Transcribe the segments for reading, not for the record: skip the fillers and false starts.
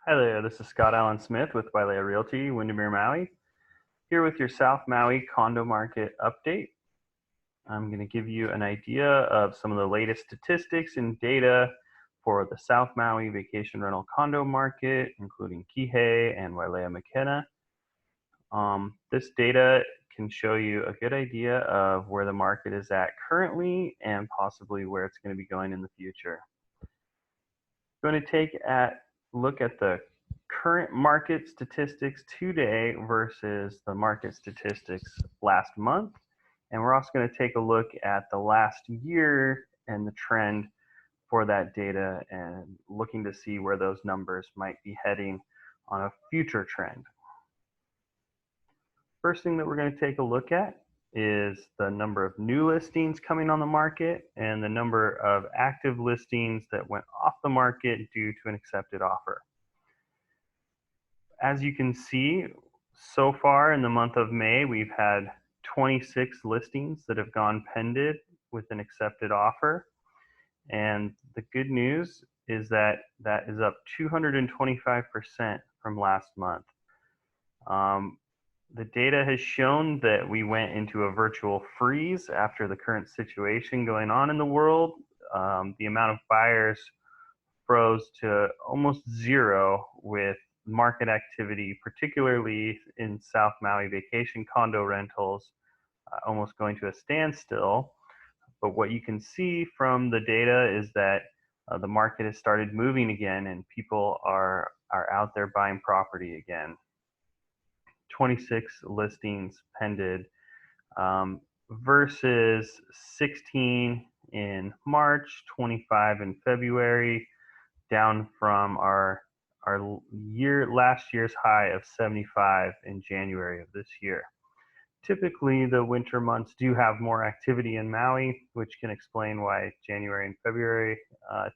Hi there, this is Scott Allen Smith with Wailea Realty, Windermere, Maui. Here with your South Maui condo market update. I'm going to give you an idea of some of the latest statistics and data for the South Maui vacation rental condo market, including Kihei and Wailea Makena. This data can show you a good idea of where the market is at currently and possibly where it's going to be going in the future. I'm going to take a look at the current market statistics today versus the market statistics last month. And we're also going to take a look at the last year and the trend for that data and looking to see where those numbers might be heading on a future trend. First thing that we're going to take a look at is the number of new listings coming on the market and the number of active listings that went off the market due to an accepted offer. As you can see, so far in the month of May, we've had 26 listings that have gone pending with an accepted offer. And the good news is that that is up 225% from last month. The data has shown that we went into a virtual freeze after the current situation going on in the world. The amount of buyers froze to almost zero with market activity, particularly in South Maui vacation condo rentals, almost going to a standstill. But what you can see from the data is that the market has started moving again and people are out there buying property again. 26 listings pending versus 16 in March, 25 in February, down from our last year's high of 75 in January of this year. Typically, the winter months do have more activity in Maui, which can explain why January and February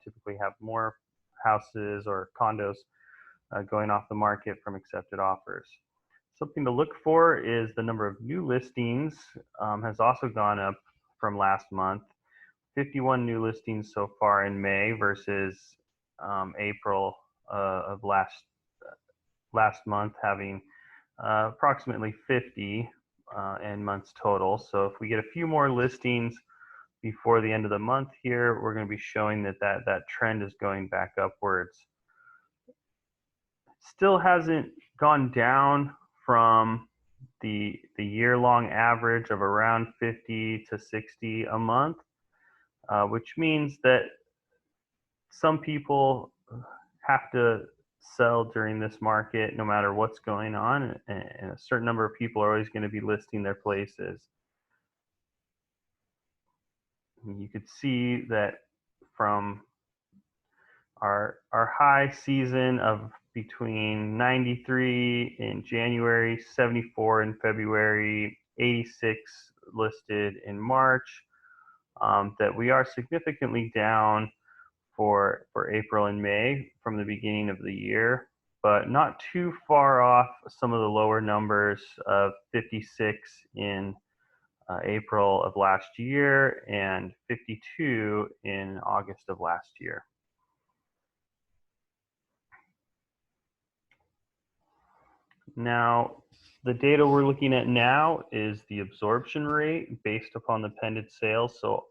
typically have more houses or condos going off the market from accepted offers. Something to look for is the number of new listings has also gone up from last month. 51 new listings so far in May versus April of last month having approximately 50 in months total. So if we get a few more listings before the end of the month here, we're going to be showing that trend is going back upwards. Still hasn't gone down from the year-long average of around 50 to 60 a month, which means that some people have to sell during this market no matter what's going on, and a certain number of people are always going to be listing their places. You could see that from our high season of between 93 in January, 74 in February, 86 listed in March, that we are significantly down for April and May from the beginning of the year, but not too far off some of the lower numbers of 56 in April of last year and 52 in August of last year. Now, the data we're looking at now is the absorption rate based upon the pending sales. So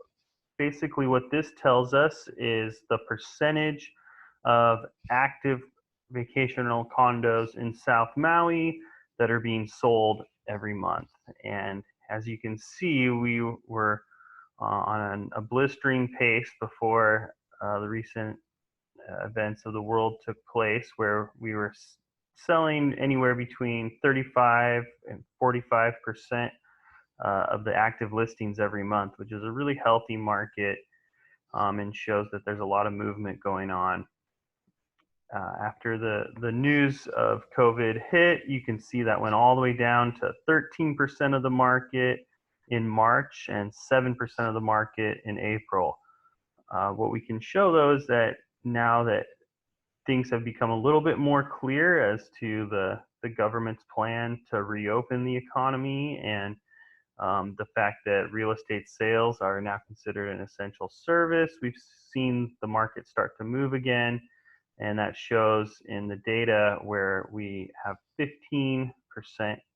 basically what this tells us is the percentage of active vacation rental condos in South Maui that are being sold every month. And as you can see, we were on a blistering pace before the recent events of the world took place, where we were selling anywhere between 35 and 45% of the active listings every month, which is a really healthy market and shows that there's a lot of movement going on. After the news of COVID hit, you can see that went all the way down to 13% of the market in March and 7% of the market in April. What we can show though is that now that things have become a little bit more clear as to the government's plan to reopen the economy and the fact that real estate sales are now considered an essential service, we've seen the market start to move again. And that shows in the data where we have 15%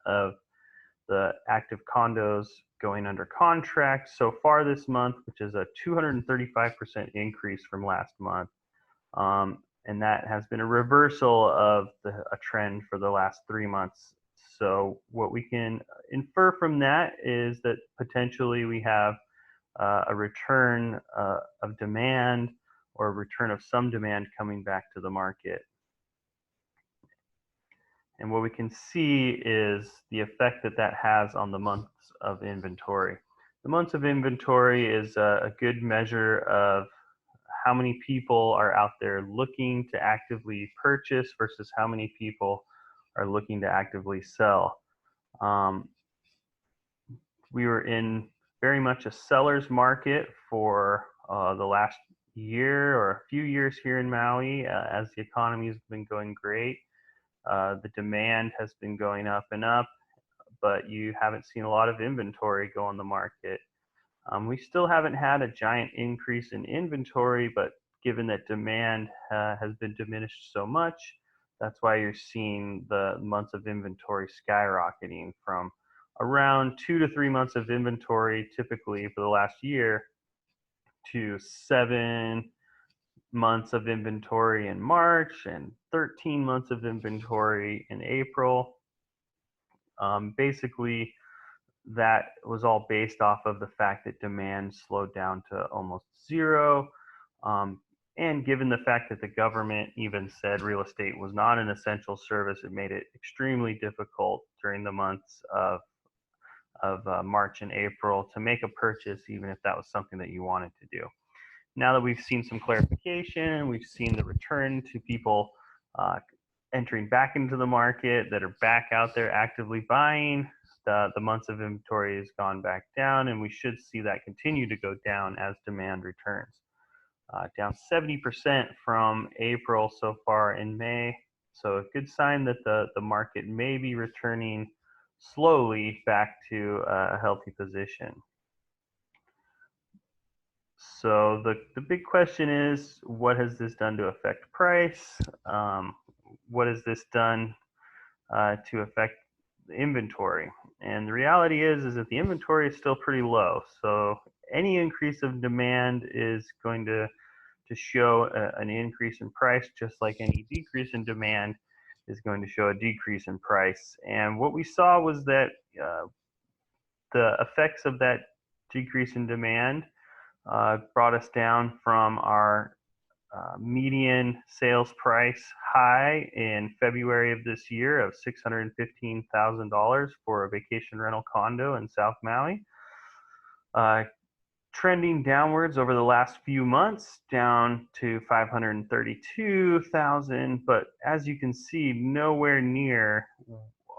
of the active condos going under contract so far this month, which is a 235% increase from last month. And that has been a reversal of a trend for the last 3 months. So what we can infer from that is that potentially we have a return of demand, or a return of some demand coming back to the market. And what we can see is the effect that that has on the months of inventory. The months of inventory is a good measure of how many people are out there looking to actively purchase versus how many people are looking to actively sell. We were in very much a seller's market for the last year or a few years here in Maui, as the economy has been going great. The demand has been going up and up, but you haven't seen a lot of inventory go on the market. We still haven't had a giant increase in inventory, but given that demand has been diminished so much, that's why you're seeing the months of inventory skyrocketing from around 2 to 3 months of inventory typically for the last year to 7 months of inventory in March and 13 months of inventory in April. Basically, that was all based off of the fact that demand slowed down to almost zero. And given the fact that the government even said real estate was not an essential service, it made it extremely difficult during the months of March and April to make a purchase, even if that was something that you wanted to do. Now that we've seen some clarification, we've seen the return to people entering back into the market that are back out there actively buying. The months of inventory has gone back down, and we should see that continue to go down as demand returns. Down 70% from April so far in May. So a good sign that the market may be returning slowly back to a healthy position. So the big question is, what has this done to affect price? What has this done to affect the inventory? And the reality is that the inventory is still pretty low. So any increase of demand is going to show an increase in price, just like any decrease in demand is going to show a decrease in price. And what we saw was that the effects of that decrease in demand brought us down from our median sales price high in February of this year of $615,000 for a vacation rental condo in South Maui, trending downwards over the last few months down to $532,000. But as you can see, nowhere near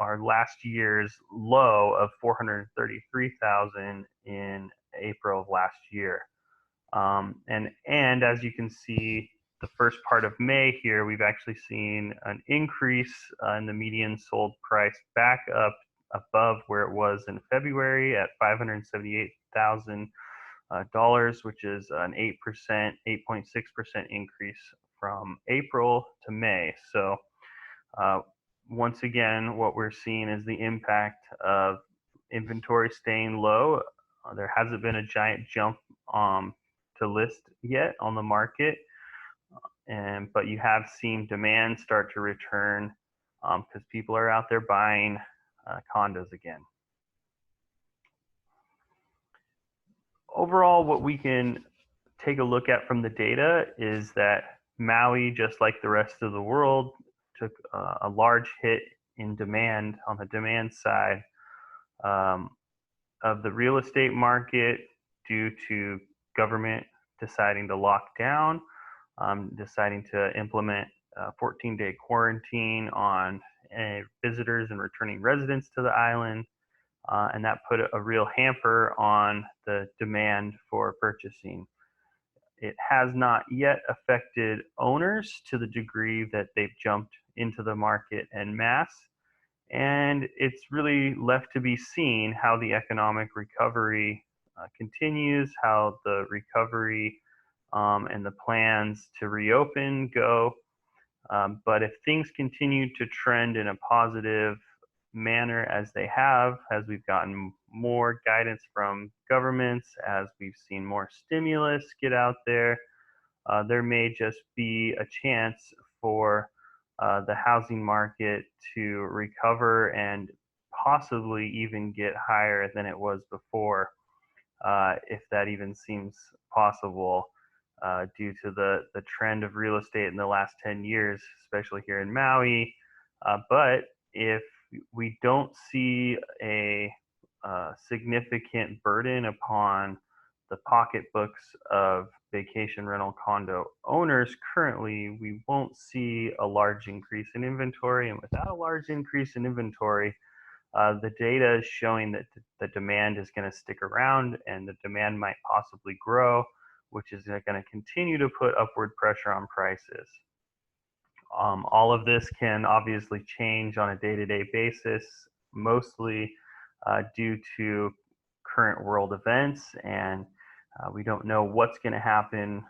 our last year's low of $433,000 in April of last year. And as you can see, the first part of May here, we've actually seen an increase in the median sold price back up above where it was in February at $578,000, which is an 8.6% increase from April to May. So once again, what we're seeing is the impact of inventory staying low. There hasn't been a giant jump to list yet on the market, but you have seen demand start to return because people are out there buying condos again. Overall, what we can take a look at from the data is that Maui, just like the rest of the world, took a large hit in demand on the demand side of the real estate market due to government deciding to lock down, deciding to implement a 14-day quarantine on visitors and returning residents to the island, and that put a real hamper on the demand for purchasing. It has not yet affected owners to the degree that they've jumped into the market en masse, and it's really left to be seen how the economic recovery continues, how the recovery and the plans to reopen go. But if things continue to trend in a positive manner as they have, as we've gotten more guidance from governments, as we've seen more stimulus get out there, there may just be a chance for the housing market to recover and possibly even get higher than it was before, if that even seems possible, due to the trend of real estate in the last 10 years, especially here in Maui. But if we don't see a significant burden upon the pocketbooks of vacation rental condo owners currently, we won't see a large increase in inventory. And without a large increase in inventory, the data is showing that the demand is going to stick around and the demand might possibly grow, which is going to continue to put upward pressure on prices. All of this can obviously change on a day-to-day basis, mostly due to current world events, and we don't know what's going to happen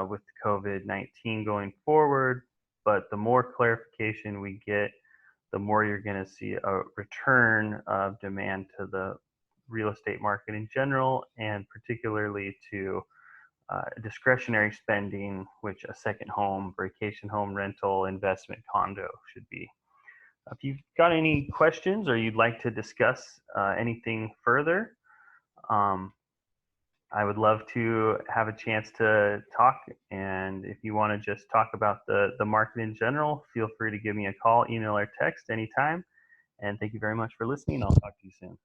with COVID-19 going forward, but the more clarification we get, the more you're going to see a return of demand to the real estate market in general, and particularly to discretionary spending, which a second home, vacation home rental, investment condo should be. If you've got any questions or you'd like to discuss anything further, I would love to have a chance to talk. And if you want to just talk about the market in general, feel free to give me a call, email, or text anytime. And thank you very much for listening. I'll talk to you soon.